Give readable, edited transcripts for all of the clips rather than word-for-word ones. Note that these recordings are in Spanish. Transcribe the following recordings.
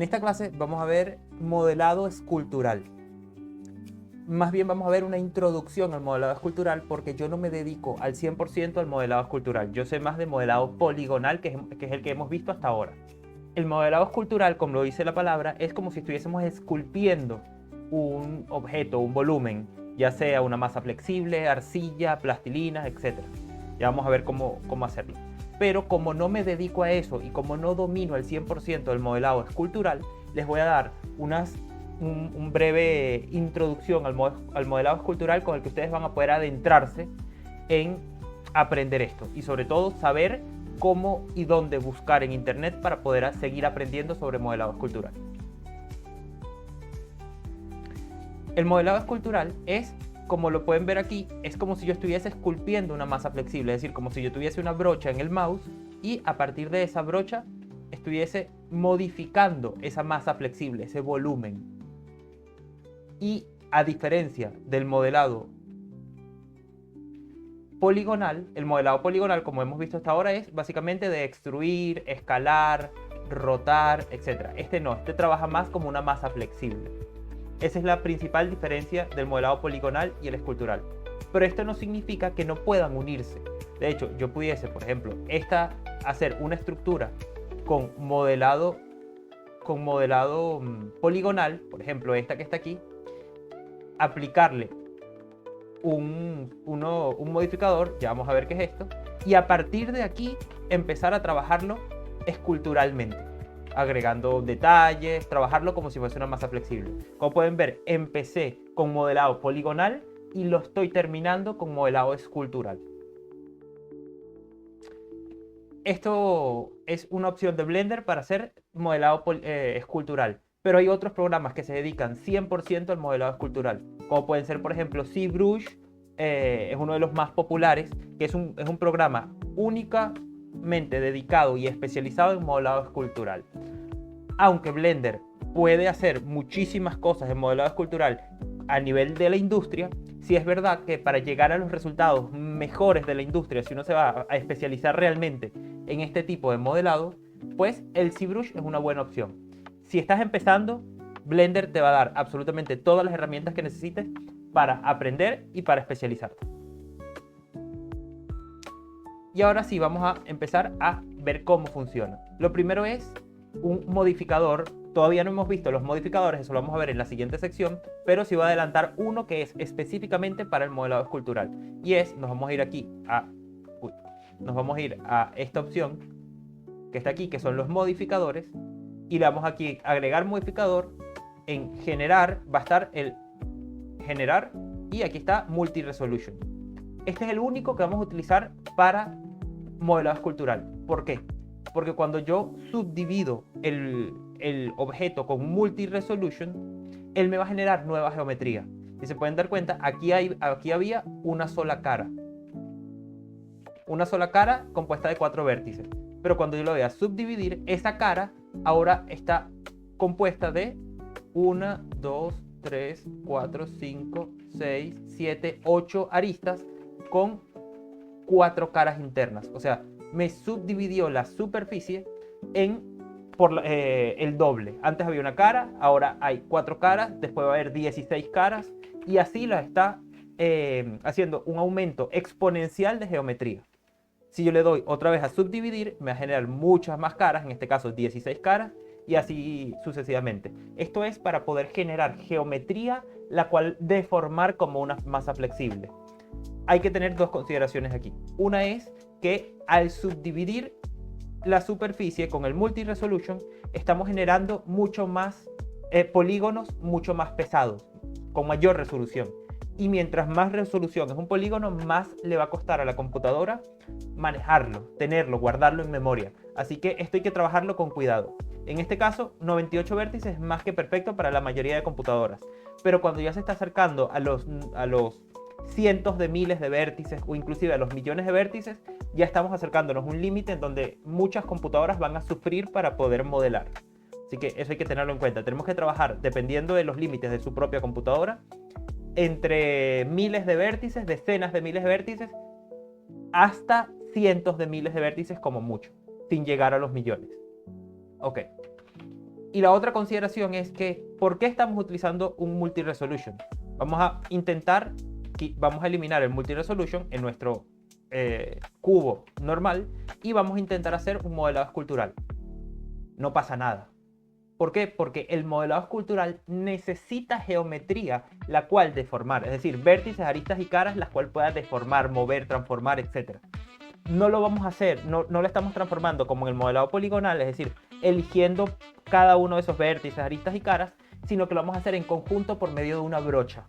En esta clase vamos a ver modelado escultural. Más bien vamos a ver una introducción al modelado escultural porque yo no me dedico al 100% al modelado escultural. Yo sé más de modelado poligonal, que es el que hemos visto hasta ahora. El modelado escultural, como lo dice la palabra, es como si estuviésemos esculpiendo un objeto, un volumen, ya sea una masa flexible, arcilla, plastilina, etc. Ya vamos a ver cómo hacerlo. Pero como no me dedico a eso y como no domino al 100% del modelado escultural, les voy a dar un breve introducción al modelado escultural con el que ustedes van a poder adentrarse en aprender esto y sobre todo saber cómo y dónde buscar en internet para poder seguir aprendiendo sobre modelado escultural. El modelado escultural es, como lo pueden ver aquí, es como si yo estuviese esculpiendo una masa flexible, es decir, como si yo tuviese una brocha en el mouse y a partir de esa brocha estuviese modificando esa masa flexible, ese volumen. Y a diferencia del modelado poligonal, el modelado poligonal, como hemos visto hasta ahora, es básicamente de extruir, escalar, rotar, etc. Este trabaja más como una masa flexible. Esa es la principal diferencia del modelado poligonal y el escultural. Pero esto no significa que no puedan unirse. De hecho, yo pudiese, por ejemplo, hacer una estructura con modelado poligonal, por ejemplo, esta que está aquí, aplicarle un modificador, ya vamos a ver qué es esto, y a partir de aquí empezar a trabajarlo esculturalmente, agregando detalles, trabajarlo como si fuese una masa flexible. Como pueden ver, empecé con modelado poligonal y lo estoy terminando con modelado escultural. Esto es una opción de Blender para hacer modelado escultural, pero hay otros programas que se dedican 100% al modelado escultural, como pueden ser, por ejemplo, ZBrush, es uno de los más populares, que es un programa únicamente dedicado y especializado en modelado escultural. Aunque Blender puede hacer muchísimas cosas en modelado escultural a nivel de la industria, sí es verdad que para llegar a los resultados mejores de la industria, si uno se va a especializar realmente en este tipo de modelado, pues el ZBrush es una buena opción. Si estás empezando, Blender te va a dar absolutamente todas las herramientas que necesites para aprender y para especializarte. Y ahora sí, vamos a empezar a ver cómo funciona. Lo primero es un modificador. Todavía no hemos visto los modificadores, eso lo vamos a ver en la siguiente sección, pero sí voy a adelantar uno que es específicamente para el modelado escultural. Y nos vamos a ir aquí nos vamos a ir a esta opción que está aquí, que son los modificadores, y le damos aquí agregar modificador. En generar va a estar el generar y aquí está multi resolution. Este es el único que vamos a utilizar para modelado escultural. ¿Por qué? Porque cuando yo subdivido el objeto con multi resolution, él me va a generar nueva geometría. Si se pueden dar cuenta, aquí había una sola cara. Una sola cara compuesta de 4 vértices. Pero cuando yo lo voy a subdividir, esa cara ahora está compuesta de 1, 2, 3, 4, 5, 6, 7, 8 aristas con 4 caras internas. O sea, me subdividió la superficie por el doble. Antes había una cara, ahora hay 4 caras, después va a haber 16 caras y así la está haciendo un aumento exponencial de geometría. Si yo le doy otra vez a subdividir, me va a generar muchas más caras, en este caso 16 caras, y así sucesivamente. Esto es para poder generar geometría, la cual deformar como una masa flexible. Hay que tener dos consideraciones aquí. Una es que al subdividir la superficie con el multi resolution, estamos generando mucho más polígonos mucho más pesados, con mayor resolución. Y mientras más resolución es un polígono, más le va a costar a la computadora manejarlo, tenerlo, guardarlo en memoria. Así que esto hay que trabajarlo con cuidado. En este caso, 98 vértices es más que perfecto para la mayoría de computadoras. Pero cuando ya se está acercando a los cientos de miles de vértices o inclusive a los millones de vértices, ya estamos acercándonos a un límite en donde muchas computadoras van a sufrir para poder modelar. Así que eso hay que tenerlo en cuenta. Tenemos que trabajar, dependiendo de los límites de su propia computadora, entre miles de vértices, decenas de miles de vértices, hasta cientos de miles de vértices como mucho, sin llegar a los millones. Ok. Y la otra consideración es que, ¿por qué estamos utilizando un multi-resolution? Vamos a eliminar el multi-resolution en nuestro cubo normal y vamos a intentar hacer un modelado escultural. No pasa nada. ¿Por qué? Porque el modelado escultural necesita geometría la cual deformar, es decir, vértices, aristas y caras las cuales puedas deformar, mover, transformar, etc. No lo vamos a hacer, no lo estamos transformando como en el modelado poligonal, es decir, eligiendo cada uno de esos vértices, aristas y caras, sino que lo vamos a hacer en conjunto por medio de una brocha.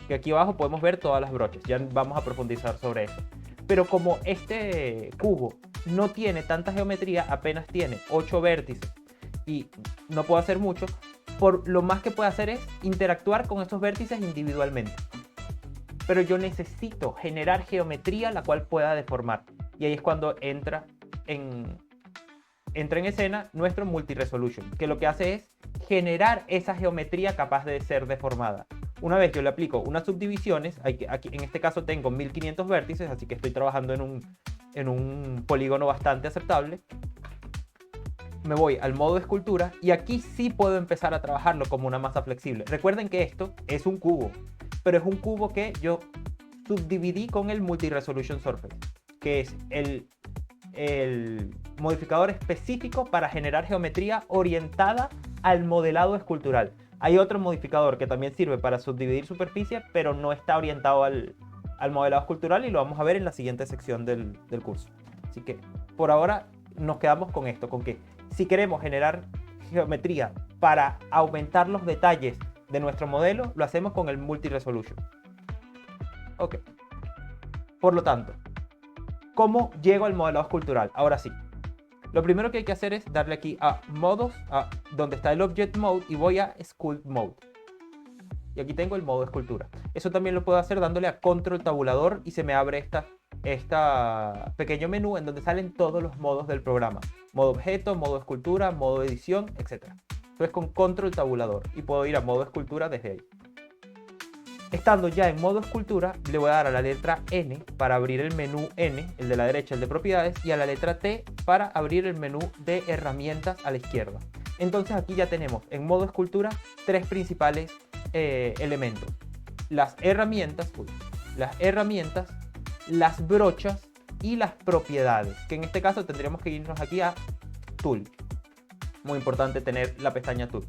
Que aquí abajo podemos ver todas las brochas, ya vamos a profundizar sobre eso. Pero como este cubo no tiene tanta geometría, apenas tiene 8 vértices y no puedo hacer mucho, lo más que puedo hacer es interactuar con estos vértices individualmente. Pero yo necesito generar geometría la cual pueda deformar. Y ahí es cuando entra en escena nuestro multi-resolution, que lo que hace es generar esa geometría capaz de ser deformada. Una vez yo le aplico unas subdivisiones, aquí en este caso tengo 1500 vértices, así que estoy trabajando en un polígono bastante aceptable. Me voy al modo escultura y aquí sí puedo empezar a trabajarlo como una masa flexible. Recuerden que esto es un cubo, pero es un cubo que yo subdividí con el multi-resolution surface, que es el modificador específico para generar geometría orientada al modelado escultural. Hay otro modificador que también sirve para subdividir superficie, pero no está orientado al modelado escultural y lo vamos a ver en la siguiente sección del curso. Así que por ahora nos quedamos con esto, con que si queremos generar geometría para aumentar los detalles de nuestro modelo, lo hacemos con el multi-resolution. Ok. Por lo tanto, ¿cómo llego al modelado escultural? Ahora sí. Lo primero que hay que hacer es darle aquí a modos, donde está el Object Mode, y voy a Sculpt Mode. Y aquí tengo el modo escultura. Eso también lo puedo hacer dándole a Control Tabulador y se me abre esta pequeño menú en donde salen todos los modos del programa. Modo objeto, modo escultura, modo edición, etc. Entonces con Control Tabulador y puedo ir a modo escultura desde ahí. Estando ya en modo escultura, le voy a dar a la letra N para abrir el menú N, el de la derecha, el de propiedades, y a la letra T para abrir el menú de herramientas a la izquierda. Entonces aquí ya tenemos en modo escultura tres principales elementos. Las herramientas, las brochas y las propiedades, que en este caso tendríamos que irnos aquí a Tool. Muy importante tener la pestaña Tool.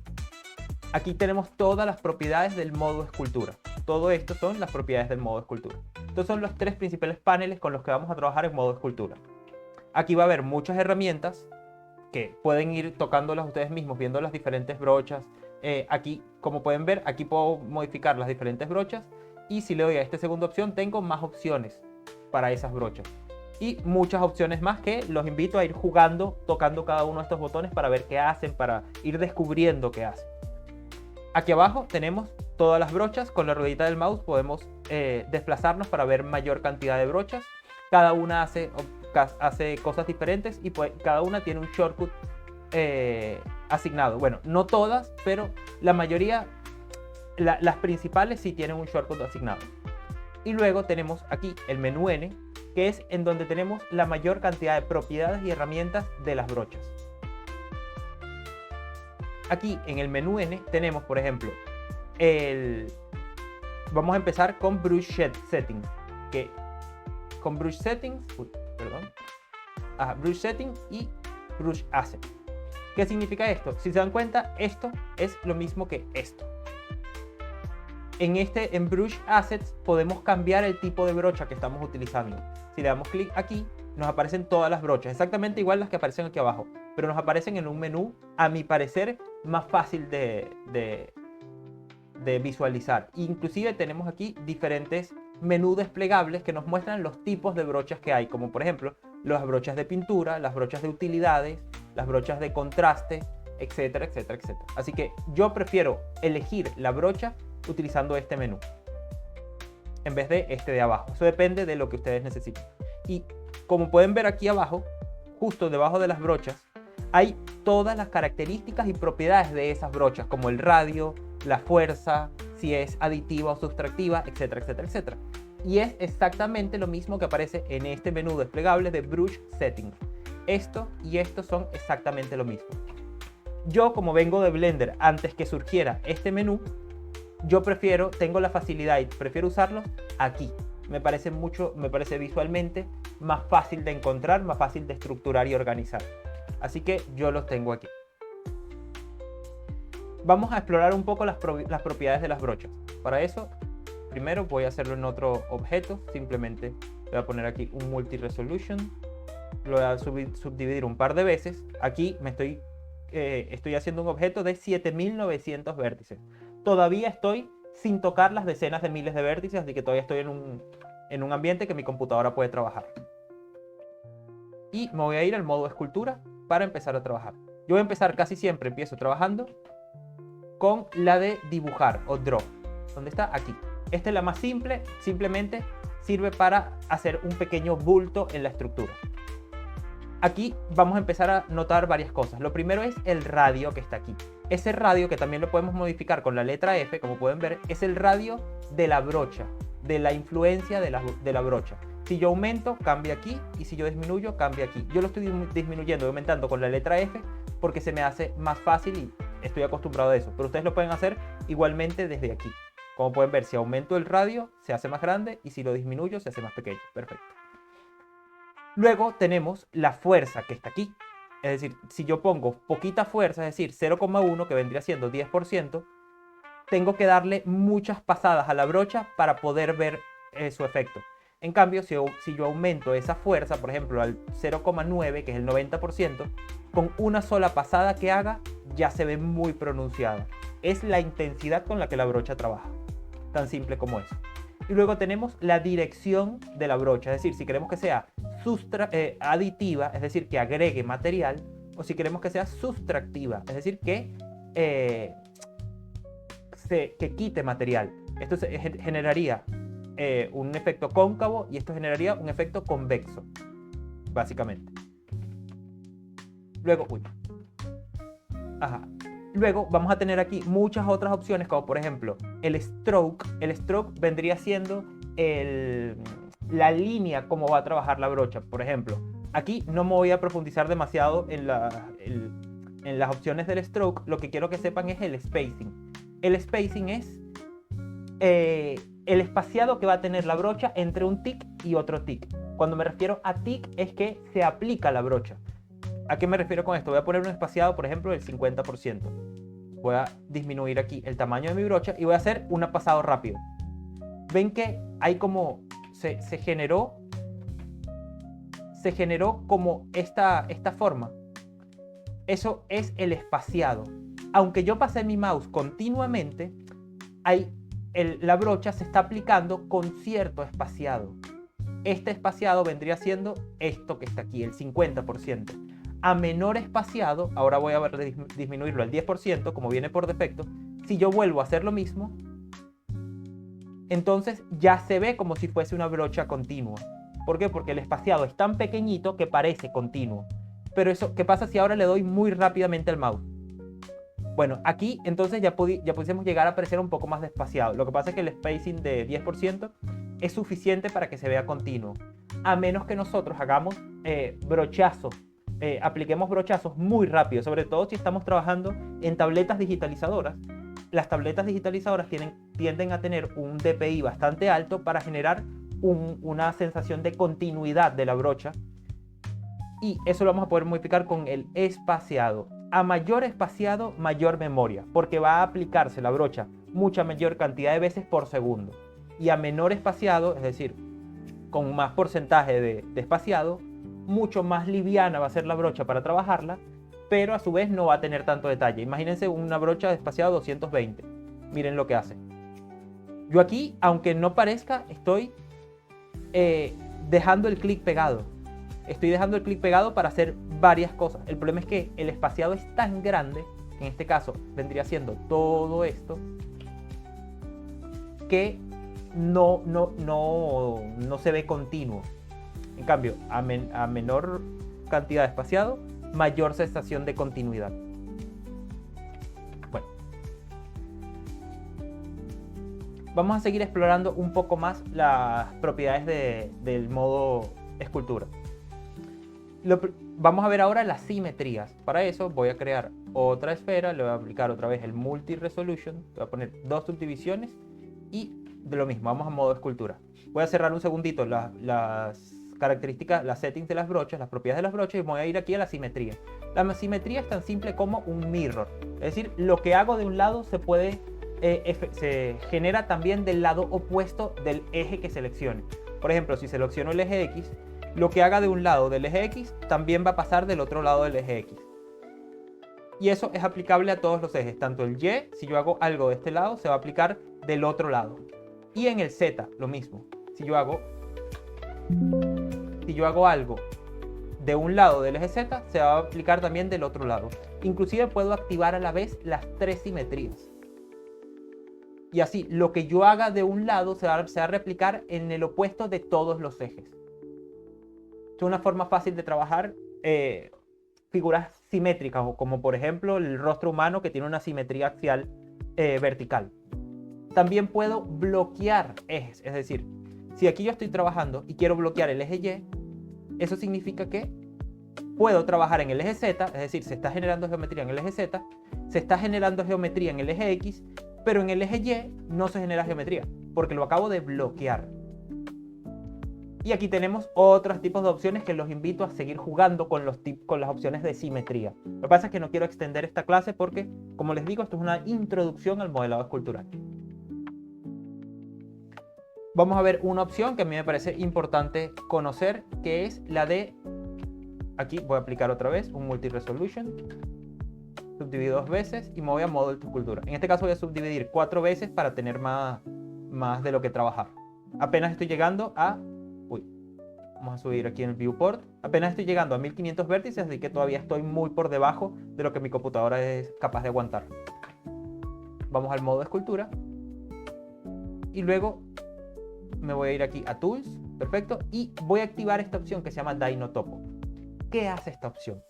Aquí tenemos todas las propiedades del modo escultura. Todo esto son las propiedades del modo escultura. Estos son los tres principales paneles con los que vamos a trabajar en modo escultura. Aquí va a haber muchas herramientas que pueden ir tocándolas ustedes mismos, viendo las diferentes brochas. Aquí, como pueden ver, aquí puedo modificar las diferentes brochas y si le doy a esta segunda opción, tengo más opciones para esas brochas. Y muchas opciones más que los invito a ir jugando, tocando cada uno de estos botones para ver qué hacen, para ir descubriendo qué hacen. Aquí abajo tenemos todas las brochas. Con la ruedita del mouse podemos desplazarnos para ver mayor cantidad de brochas. Cada una hace cosas diferentes y cada una tiene un shortcut asignado. Bueno, no todas, pero la mayoría, las principales sí tienen un shortcut asignado. Y luego tenemos aquí el menú N, que es en donde tenemos la mayor cantidad de propiedades y herramientas de las brochas. Aquí en el menú N tenemos, por ejemplo, vamos a empezar con Brush Settings, Brush Settings y Brush Asset. ¿Qué significa esto? Si se dan cuenta, esto es lo mismo que esto. En Brush Assets podemos cambiar el tipo de brocha que estamos utilizando. Si le damos clic aquí, nos aparecen todas las brochas, exactamente igual las que aparecen aquí abajo, pero nos aparecen en un menú, a mi parecer, más fácil de visualizar. Inclusive tenemos aquí diferentes menús desplegables que nos muestran los tipos de brochas que hay, como por ejemplo las brochas de pintura, las brochas de utilidades, las brochas de contraste, etcétera, etcétera, etcétera. Así que yo prefiero elegir la brocha utilizando este menú en vez de este de abajo. Eso depende de lo que ustedes necesiten. Y como pueden ver aquí abajo, justo debajo de las brochas, hay todas las características y propiedades de esas brochas, como el radio, la fuerza, si es aditiva o sustractiva, etcétera, etcétera, etcétera. Y es exactamente lo mismo que aparece en este menú desplegable de Brush Settings. Esto y esto son exactamente lo mismo. Yo, como vengo de Blender antes que surgiera este menú, tengo la facilidad y prefiero usarlo aquí. Me parece visualmente más fácil de encontrar, más fácil de estructurar y organizar. Así que yo los tengo aquí. Vamos a explorar un poco las propiedades de las brochas. Para eso, primero voy a hacerlo en otro objeto. Simplemente voy a poner aquí un multi-resolution. Lo voy a subdividir un par de veces. Aquí estoy haciendo un objeto de 7900 vértices. Todavía estoy sin tocar las decenas de miles de vértices, así que todavía estoy en un ambiente que mi computadora puede trabajar. Y me voy a ir al modo escultura para empezar a trabajar. Yo voy a empezar, casi siempre empiezo trabajando con la de dibujar o draw. ¿Dónde está? Aquí. Esta es la más simple, simplemente sirve para hacer un pequeño bulto en la estructura. Aquí vamos a empezar a notar varias cosas. Lo primero es el radio que está aquí. Ese radio, que también lo podemos modificar con la letra F, como pueden ver, es el radio de la brocha, de la influencia de la brocha. Si yo aumento, cambia aquí, y si yo disminuyo, cambia aquí. Yo lo estoy disminuyendo y aumentando con la letra F porque se me hace más fácil y estoy acostumbrado a eso. Pero ustedes lo pueden hacer igualmente desde aquí. Como pueden ver, si aumento el radio, se hace más grande, y si lo disminuyo, se hace más pequeño. Perfecto. Luego tenemos la fuerza que está aquí. Es decir, si yo pongo poquita fuerza, es decir, 0,1, que vendría siendo 10%, tengo que darle muchas pasadas a la brocha para poder ver su efecto. En cambio, si yo aumento esa fuerza, por ejemplo, al 0,9, que es el 90%, con una sola pasada que haga, ya se ve muy pronunciada. Es la intensidad con la que la brocha trabaja. Tan simple como eso. Y luego tenemos la dirección de la brocha, es decir, si queremos que sea aditiva, es decir, que agregue material, o si queremos que sea sustractiva, es decir, que quite material. Esto generaría un efecto cóncavo y esto generaría un efecto convexo, básicamente. Luego, Luego vamos a tener aquí muchas otras opciones, como por ejemplo el stroke. El stroke vendría siendo la línea como va a trabajar la brocha. Por ejemplo, aquí no me voy a profundizar demasiado en las opciones del stroke. Lo que quiero que sepan es el spacing. El spacing es el espaciado que va a tener la brocha entre un tic y otro tic. Cuando me refiero a tic es que se aplica la brocha. ¿A qué me refiero con esto? Voy a poner un espaciado, por ejemplo, del 50%. Voy a disminuir aquí el tamaño de mi brocha y voy a hacer un pasado rápido. Ven que hay como se generó como esta forma. Eso es el espaciado. Aunque yo pasé mi mouse continuamente, la brocha se está aplicando con cierto espaciado. Este espaciado vendría siendo esto que está aquí, el 50%. A menor espaciado, ahora voy a disminuirlo al 10%, como viene por defecto. Si yo vuelvo a hacer lo mismo, entonces ya se ve como si fuese una brocha continua. ¿Por qué? Porque el espaciado es tan pequeñito que parece continuo. Pero eso, ¿qué pasa si ahora le doy muy rápidamente al mouse? Bueno, aquí entonces ya pudiésemos llegar a aparecer un poco más despaciado. Lo que pasa es que el spacing de 10% es suficiente para que se vea continuo. A menos que nosotros hagamos brochazos. Apliquemos brochazos muy rápido, sobre todo si estamos trabajando en tabletas digitalizadoras. Las tabletas digitalizadoras tienden a tener un DPI bastante alto para generar una sensación de continuidad de la brocha, y eso lo vamos a poder modificar con el espaciado. A mayor espaciado, mayor memoria, porque va a aplicarse la brocha mucha mayor cantidad de veces por segundo, y a menor espaciado, es decir, con más porcentaje de espaciado, mucho más liviana va a ser la brocha para trabajarla, pero a su vez no va a tener tanto detalle. Imagínense una brocha de espaciado 220. Miren lo que hace. Yo aquí, aunque no parezca, estoy dejando el clic pegado. Estoy dejando el clic pegado para hacer varias cosas. El problema es que el espaciado es tan grande, que en este caso vendría siendo todo esto, que no se ve continuo. En cambio, a menor cantidad de espaciado, mayor sensación de continuidad. Bueno, vamos a seguir explorando un poco más las propiedades del modo escultura. Vamos a ver ahora las simetrías. Para eso voy a crear otra esfera, le voy a aplicar otra vez el multi-resolution, voy a poner 2 subdivisiones y de lo mismo, vamos a modo escultura. Voy a cerrar un segundito las características, las settings de las brochas, las propiedades de las brochas, y me voy a ir aquí a la simetría. La simetría es tan simple como un mirror, es decir, lo que hago de un lado se genera también del lado opuesto del eje que seleccione. Por ejemplo, si selecciono el eje X, lo que haga de un lado del eje X también va a pasar del otro lado del eje X. Y eso es aplicable a todos los ejes, tanto el Y, si yo hago algo de este lado, se va a aplicar del otro lado. Y en el Z, lo mismo. Si yo hago algo de un lado del eje Z, se va a aplicar también del otro lado. Inclusive puedo activar a la vez las 3 simetrías. Y así, lo que yo haga de un lado se va a replicar en el opuesto de todos los ejes. Es una forma fácil de trabajar figuras simétricas, o como por ejemplo el rostro humano que tiene una simetría axial vertical. También puedo bloquear ejes, es decir, si aquí yo estoy trabajando y quiero bloquear el eje Y, eso significa que puedo trabajar en el eje Z, es decir, se está generando geometría en el eje Z, se está generando geometría en el eje X, pero en el eje Y no se genera geometría, porque lo acabo de bloquear. Y aquí tenemos otros tipos de opciones que los invito a seguir jugando con las opciones de simetría. Lo que pasa es que no quiero extender esta clase porque, como les digo, esto es una introducción al modelado escultural. Vamos a ver una opción que a mí me parece importante conocer, que es la de, aquí voy a aplicar otra vez un multi-resolution, subdivido 2 veces y me voy a modo de escultura. En este caso voy a subdividir 4 veces para tener más de lo que trabajar. Apenas estoy llegando a, vamos a subir aquí en el viewport, apenas estoy llegando a 1500 vértices, así que todavía estoy muy por debajo de lo que mi computadora es capaz de aguantar. Vamos al modo de escultura y luego me voy a ir aquí a Tools, perfecto, y voy a activar esta opción que se llama Dynotopo. ¿Qué hace esta opción?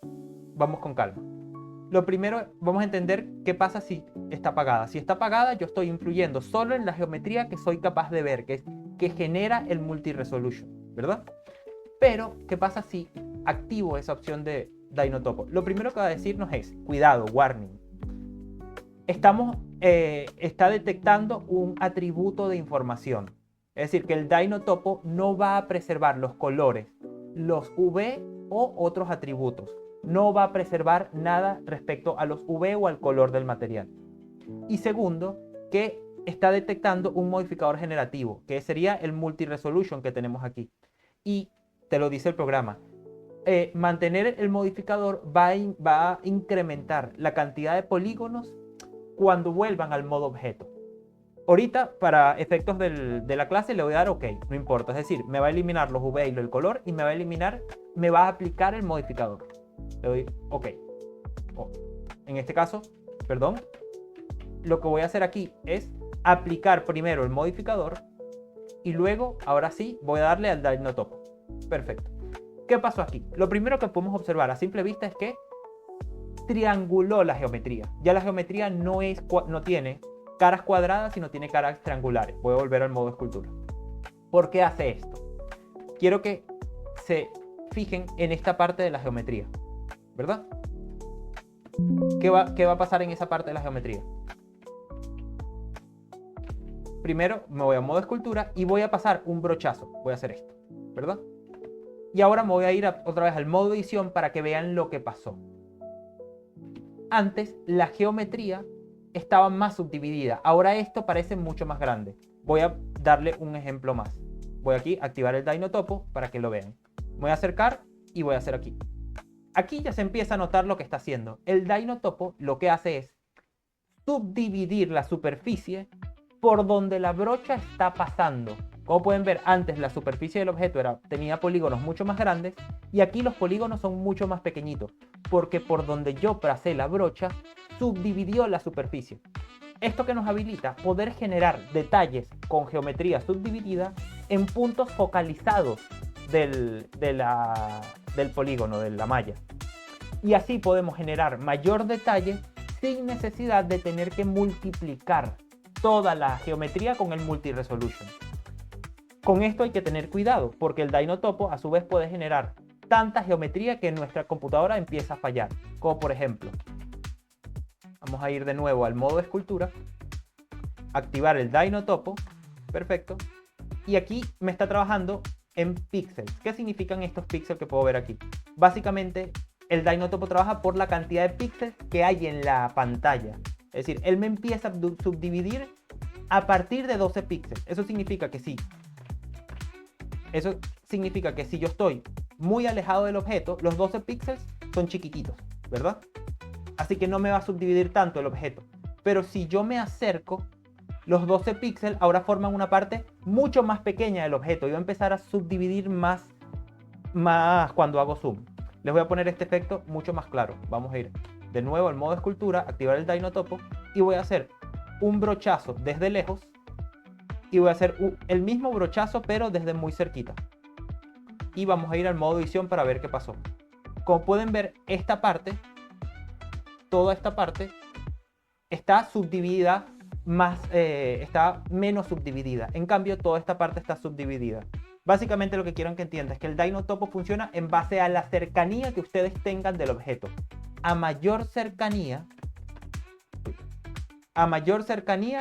Vamos con calma. Lo primero, vamos a entender qué pasa si está apagada. Si está apagada, yo estoy influyendo solo en la geometría que soy capaz de ver, que genera el multi-resolution, ¿verdad? Pero, ¿qué pasa si activo esa opción de Dynotopo? Lo primero que va a decirnos es, cuidado, warning. Está detectando un atributo de información. Es decir, que el Dynotopo no va a preservar los colores, los UV o otros atributos. No va a preservar nada respecto a los UV o al color del material. Y segundo, que está detectando un modificador generativo, que sería el multi-resolution que tenemos aquí. Y te lo dice el programa. Mantener el modificador va a incrementar la cantidad de polígonos cuando vuelvan al modo objeto. Ahorita, para efectos de la clase, le voy a dar OK, no importa. Es decir, me va a eliminar los UV y el color y me va a aplicar el modificador. Le doy OK. En este caso, perdón, lo que voy a hacer aquí es aplicar primero el modificador y luego, ahora sí, voy a darle al Dynotopo. Perfecto. ¿Qué pasó aquí? Lo primero que podemos observar a simple vista es que trianguló la geometría. Ya la geometría no tiene caras cuadradas, sino tiene caras triangulares. Voy a volver al modo escultura. ¿Por qué hace esto? Quiero que se fijen en esta parte de la geometría, ¿verdad? ¿Qué va a pasar en esa parte de la geometría? Primero me voy a modo escultura y voy a pasar un brochazo. Voy a hacer esto, ¿verdad? Y ahora me voy a ir otra vez al modo edición para que vean lo que pasó. Antes la geometría estaba más subdividida. Ahora esto parece mucho más grande. Voy a darle un ejemplo más. Voy aquí a activar el Dynotopo para que lo vean. Voy a acercar y voy a hacer aquí. Aquí ya se empieza a notar lo que está haciendo. El Dynotopo lo que hace es subdividir la superficie por donde la brocha está pasando. Como pueden ver, antes la superficie del objeto tenía polígonos mucho más grandes y aquí los polígonos son mucho más pequeñitos, porque por donde yo pasé la brocha, subdividió la superficie. Esto que nos habilita poder generar detalles con geometría subdividida en puntos focalizados del polígono, de la malla. Y así podemos generar mayor detalle sin necesidad de tener que multiplicar toda la geometría con el multi-resolution. Con esto hay que tener cuidado, porque el Dynotopo a su vez puede generar tanta geometría que nuestra computadora empieza a fallar. Como por ejemplo, vamos a ir de nuevo al modo escultura, activar el Dino-Topo, perfecto, y aquí me está trabajando en píxeles. ¿Qué significan estos píxeles que puedo ver aquí? Básicamente, el Dino-Topo trabaja por la cantidad de píxeles que hay en la pantalla. Es decir, él me empieza a subdividir a partir de 12 píxeles. Eso significa que sí. Eso significa que si yo estoy muy alejado del objeto, los 12 píxeles son chiquititos, ¿verdad? Así que no me va a subdividir tanto el objeto. Pero si yo me acerco, los 12 píxeles ahora forman una parte mucho más pequeña del objeto. Y va a empezar a subdividir más cuando hago zoom. Les voy a poner este efecto mucho más claro. Vamos a ir de nuevo al modo escultura, activar el Dino-Topo y voy a hacer un brochazo desde lejos y voy a hacer el mismo brochazo pero desde muy cerquita. Y vamos a ir al modo edición para ver qué pasó. Como pueden ver, esta parte, toda esta parte, está subdividida está menos subdividida. En cambio, toda esta parte está subdividida. Básicamente lo que quiero que entiendan es que el Dino-Topo funciona en base a la cercanía que ustedes tengan del objeto. A mayor cercanía,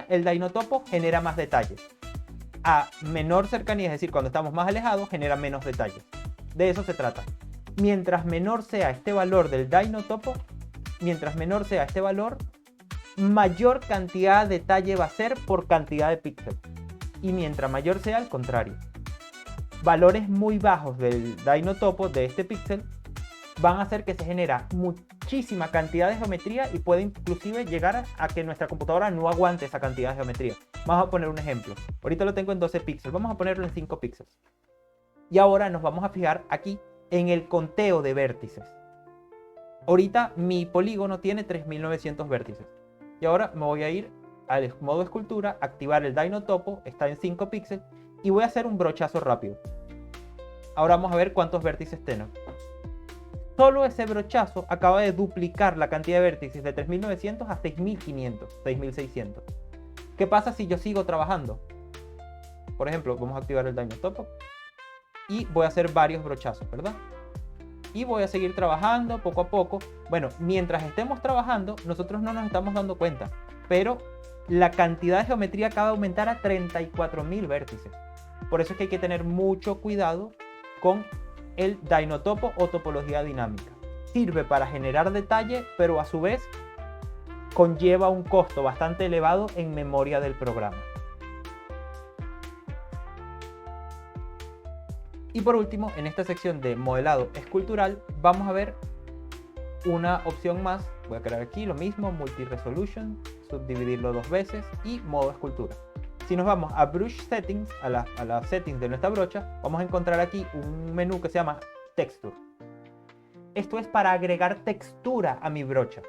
el Dino-Topo genera más detalles. A menor cercanía, es decir, cuando estamos más alejados, genera menos detalles. De eso se trata. Mientras menor sea este valor del Dino-Topo, mayor cantidad de detalle va a ser por cantidad de píxeles. Y mientras mayor sea, al contrario. Valores muy bajos del Dino-Topo, de este píxel, van a hacer que se genera muchísima cantidad de geometría y puede inclusive llegar a que nuestra computadora no aguante esa cantidad de geometría. Vamos a poner un ejemplo. Ahorita lo tengo en 12 píxeles, vamos a ponerlo en 5 píxeles. Y ahora nos vamos a fijar aquí en el conteo de vértices. Ahorita mi polígono tiene 3900 vértices. Y ahora me voy a ir al modo escultura, activar el Dino-Topo, está en 5 píxeles, y voy a hacer un brochazo rápido. Ahora vamos a ver cuántos vértices tengo. Solo ese brochazo acaba de duplicar la cantidad de vértices de 3900 a 6500, 6600. ¿Qué pasa si yo sigo trabajando? Por ejemplo, vamos a activar el Dino-Topo y voy a hacer varios brochazos, ¿verdad? Y voy a seguir trabajando poco a poco. Bueno, mientras estemos trabajando, nosotros no nos estamos dando cuenta, pero la cantidad de geometría acaba de aumentar a 34.000 vértices. Por eso es que hay que tener mucho cuidado con el Dino-Topo o topología dinámica. Sirve para generar detalle, pero a su vez conlleva un costo bastante elevado en memoria del programa. Y por último, en esta sección de modelado escultural, vamos a ver una opción más. Voy a crear aquí lo mismo, multi-resolution, subdividirlo 2 veces y modo escultura. Si nos vamos a Brush Settings, a las settings de nuestra brocha, vamos a encontrar aquí un menú que se llama Texture. Esto es para agregar textura a mi brocha.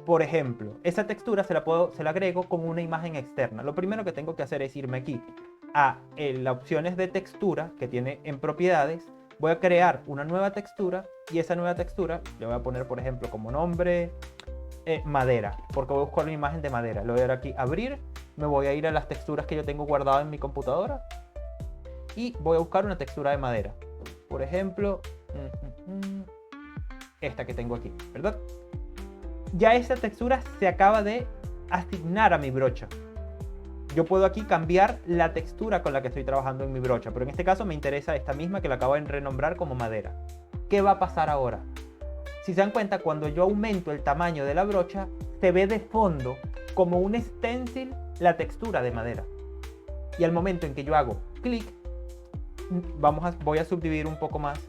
Por ejemplo, esa textura se la agrego con una imagen externa. Lo primero que tengo que hacer es irme aquí a las opciones de textura que tiene en propiedades. Voy a crear una nueva textura y esa nueva textura le voy a poner, por ejemplo, como nombre madera, porque voy a buscar una imagen de madera. Le voy a dar aquí abrir, me voy a ir a las texturas que yo tengo guardadas en mi computadora y voy a buscar una textura de madera. Por ejemplo, esta que tengo aquí, ¿verdad? Ya esa textura se acaba de asignar a mi brocha. Yo puedo aquí cambiar la textura con la que estoy trabajando en mi brocha, pero en este caso me interesa esta misma que la acabo de renombrar como madera. ¿Qué va a pasar ahora? Si se dan cuenta, cuando yo aumento el tamaño de la brocha, se ve de fondo como un stencil la textura de madera. Y al momento en que yo hago clic, voy a subdividir un poco más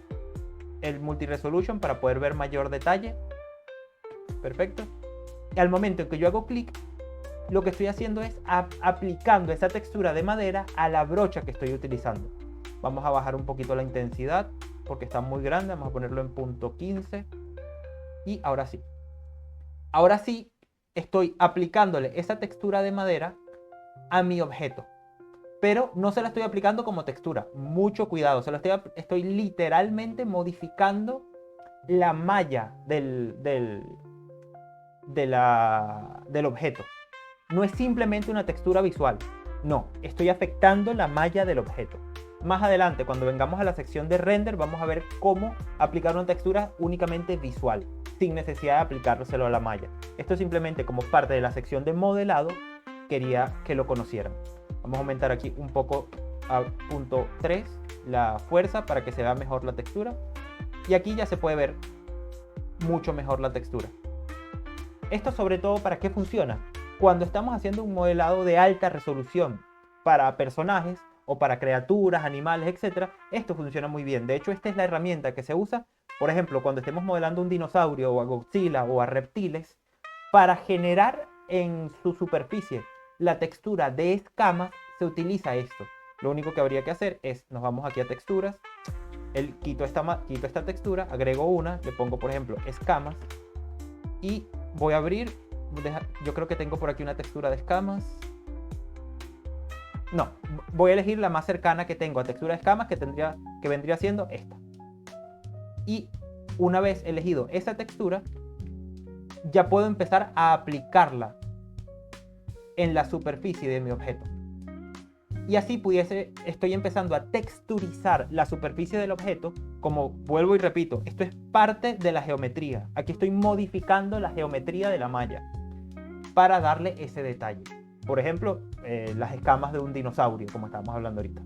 el multi-resolution para poder ver mayor detalle. Perfecto. Y al momento en que yo hago clic, lo que estoy haciendo es aplicando esa textura de madera a la brocha que estoy utilizando. Vamos a bajar un poquito la intensidad porque está muy grande. Vamos a ponerlo en punto 15. Y ahora sí. Ahora sí estoy aplicándole esa textura de madera a mi objeto. Pero no se la estoy aplicando como textura. Mucho cuidado. Estoy literalmente modificando la malla del objeto. No es simplemente una textura visual. No, estoy afectando la malla del objeto. Más adelante, cuando vengamos a la sección de render, vamos a ver cómo aplicar una textura únicamente visual, sin necesidad de aplicárselo a la malla. Esto simplemente como parte de la sección de modelado, quería que lo conocieran. Vamos a aumentar aquí un poco a punto 3 la fuerza para que se vea mejor la textura. Y aquí ya se puede ver mucho mejor la textura. Esto sobre todo, ¿para qué funciona? Cuando estamos haciendo un modelado de alta resolución para personajes o para criaturas, animales, etc., esto funciona muy bien. De hecho, esta es la herramienta que se usa, por ejemplo, cuando estemos modelando un dinosaurio o a Godzilla o a reptiles, para generar en su superficie la textura de escamas, se utiliza esto. Lo único que habría que hacer es, nos vamos aquí a texturas, quito esta textura, agrego una, le pongo por ejemplo escamas y voy a abrir, yo creo que tengo por aquí una textura de escamas. No, voy a elegir la más cercana que tengo a textura de escamas, que vendría siendo esta. Y una vez elegido esa textura, ya puedo empezar a aplicarla en la superficie de mi objeto. Y así estoy empezando a texturizar la superficie del objeto. Como vuelvo y repito, esto es parte de la geometría. Aquí estoy modificando la geometría de la malla para darle ese detalle. Por ejemplo, las escamas de un dinosaurio, como estábamos hablando ahorita.